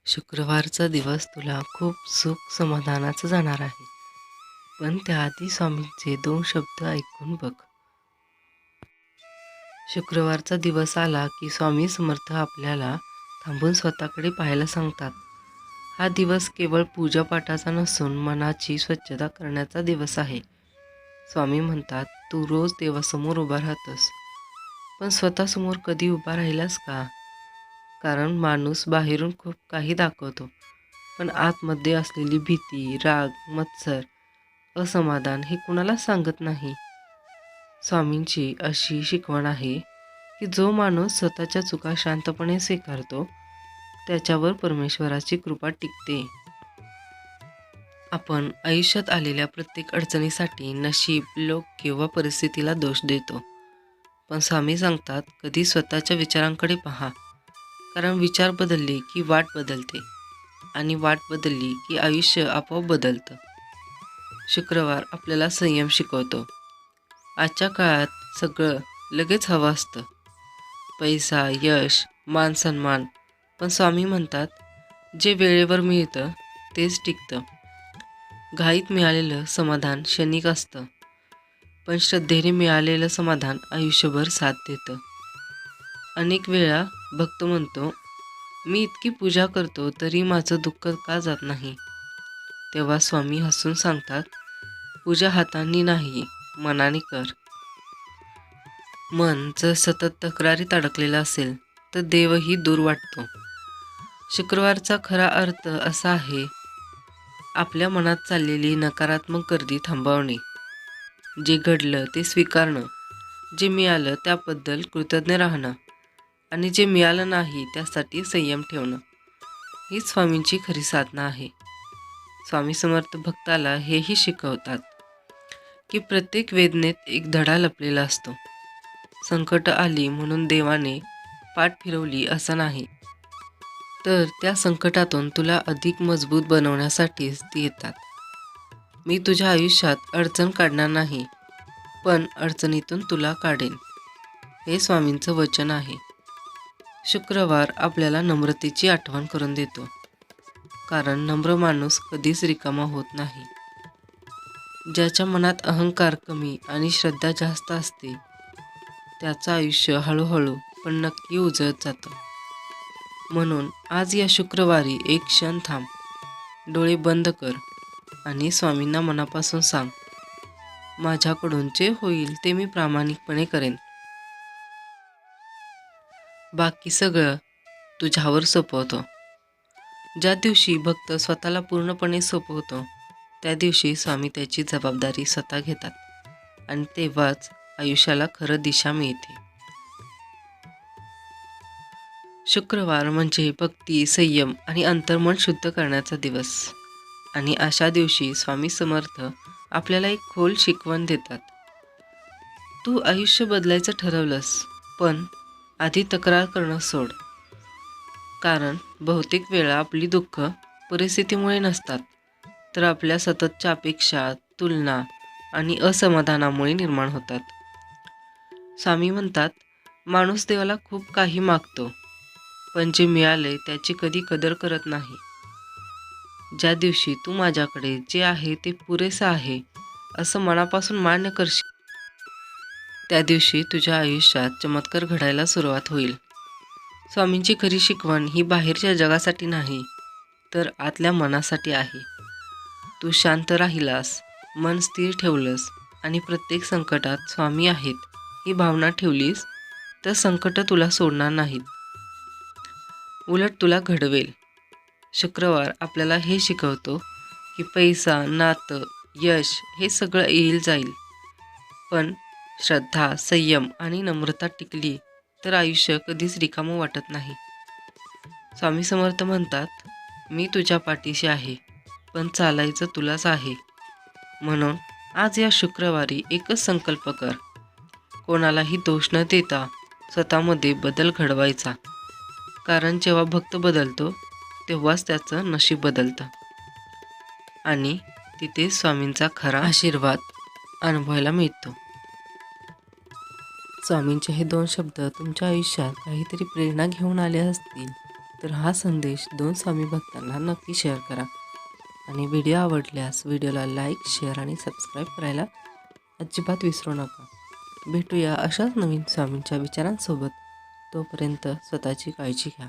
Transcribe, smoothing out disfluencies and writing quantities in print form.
शुक्रवारचा दिवस तुला खूप सुख समाधानाचा जाणार आहे. पण त्याआधी स्वामींचे 2 शब्द ऐकून बघ. शुक्रवारचा दिवस आला की स्वामी समर्थ आपल्याला थांबून स्वतःकडे पाहायला सांगतात. हा दिवस केवळ पूजापाठाचा नसून मनाची स्वच्छता करण्याचा दिवस आहे. स्वामी म्हणतात, तू रोज देवासमोर उभा राहतोस, पण स्वतःसमोर कधी उभा राहिलास का? कारण माणूस बाहेरून खूप काही दाखवतो, पण आतमध्ये असलेली भीती, राग, मत्सर, असमाधान हे कुणालाच सांगत नाही. स्वामींची अशी शिकवण आहे की जो माणूस स्वतःच्या चुका शांतपणे स्वीकारतो, त्याच्यावर परमेश्वराची कृपा टिकते. आपण आयुष्यात आलेल्या प्रत्येक अडचणीसाठी नशीब, लोक किंवा परिस्थितीला दोष देतो. पण स्वामी सांगतात, कधी स्वतःच्या विचारांकडे पहा. कारण विचार बदलले की वाट बदलते, आणि वाट बदलली की आयुष्य आपोआप बदलतं. शुक्रवार आपल्याला संयम शिकवतो. आजच्या काळात सगळं लगेच हवं असतं. पैसा, यश, मान सन्मान. पण स्वामी म्हणतात, जे वेळेवर मिळतं तेच टिकतं. घाईत मिळालेलं समाधान क्षणिक असतं, पण श्रद्धेने मिळालेलं समाधान आयुष्यभर साथ देतं. अनेक वेळा भक्त म्हणतो, मी इतकी पूजा करतो तरी माझं दुःख का जात नाही? तेव्हा स्वामी हसून सांगतात, पूजा हातांनी नाही, मनाने कर. मन जर सतत तक्रारीत अडकलेलं असेल तर देवही दूर वाटतो. शुक्रवारचा खरा अर्थ असा आहे, आपल्या मनात चाललेली नकारात्मक गर्दी थांबवणे. जे घडलं ते स्वीकारणं, जे मिळालं त्याबद्दल कृतज्ञ राहणं, आणि जे मिळालं नाही त्यासाठी संयम ठेवणं, हीच स्वामींची खरी साधना आहे. स्वामी समर्थ भक्ताला हेही शिकवतात की प्रत्येक वेदनेत एक धडा लपलेला असतो. संकट आली म्हणून देवाने पाठ फिरवली असं नाही, तर त्या संकटातून तुला अधिक मजबूत बनवण्यासाठीच ती येतात. मी तुझ्या आयुष्यात अडचण काढणार नाही, पण अडचणीतून तुला काढेन, हे स्वामींचं वचन आहे. शुक्रवार आपल्याला नम्रतेची आठवण करून देतो, कारण नम्र माणूस कधीच रिकामा होत नाही. ज्याच्या मनात अहंकार कमी आणि श्रद्धा जास्त असते, त्याचं आयुष्य हळूहळू पण नक्की उजळत जातं. म्हणून आज या शुक्रवारी एक क्षण थांब, डोळे बंद कर आणि स्वामींना मनापासून सांग, माझ्याकडून जे होईल ते मी प्रामाणिकपणे करेन. बाकी सगळं तुझ्यावर सोपवतो. ज्या दिवशी भक्त स्वतःला पूर्णपणे सोपवतो, त्या दिवशी स्वामी त्याची जबाबदारी स्वतः घेतात, आणि तेव्हाच आयुष्याला खरं दिशा मिळते. शुक्रवार म्हणजे भक्ती, संयम आणि अंतर्मन शुद्ध करण्याचा दिवस. आणि अशा दिवशी स्वामी समर्थ आपल्याला एक खोल शिकवण देतात. तू आयुष्य बदलायचं ठरवलंस, पण आधी तक्रार करणं सोड. कारण बहुतेक वेळा आपली दुःख परिस्थितीमुळे नसतात, तर आपल्या सततच्या अपेक्षा, तुलना आणि असमाधानामुळे निर्माण होतात. स्वामी म्हणतात, माणूस देवाला खूप काही मागतो, पण जे मिळाले त्याची कधी कदर करत नाही. ज्या दिवशी तू माझ्याकडे जे आहे ते पुरेसं आहे असं मनापासून मान्य करशील, त्या दिवशी तुझ्या आयुष्यात चमत्कार घडायला सुरुवात होईल. स्वामींची खरी शिकवण ही बाहेरच्या जगासाठी नाही, तर आतल्या मनासाठी आहे. तू शांत राहिलास, मन स्थिर ठेवलंस आणि प्रत्येक संकटात स्वामी आहेत ही भावना ठेवलीस, तर संकट तुला सोडणार नाहीत, उलट तुला घडवेल. शुक्रवार आपल्याला हे शिकवतो की पैसा, नातं, यश हे सगळं येईल जाईल, पण श्रद्धा, संयम आणि नम्रता टिकली तर आयुष्य कधीच रिकामं वाटत नाही. स्वामी समर्थ म्हणतात, मी तुझ्या पाठीशी आहे, पण चालायचं तुलाच आहे. म्हणून आज या शुक्रवारी एकच संकल्प कर, कोणालाही दोष न देता स्वतःमध्ये बदल घडवायचा. कारण जेव्हा भक्त बदलतो तेव्हाच त्याचं नशीब बदलतं, आणि तिथे स्वामींचा खरा आशीर्वाद अनुभवायला मिळतो. स्वामींचे हे 2 शब्द तुमच्या आयुष्यात काहीतरी प्रेरणा घेऊन आले असतील, तर हा संदेश 2 स्वामी भक्तांना नक्की शेअर करा आणि व्हिडिओ आवडल्यास व्हिडिओला लाईक, शेअर आणि सबस्क्राईब करायला अजिबात विसरू नका. भेटूया अशाच नवीन स्वामींच्या विचारांसोबत. तोपर्यंत स्वतःची काळजी घ्या.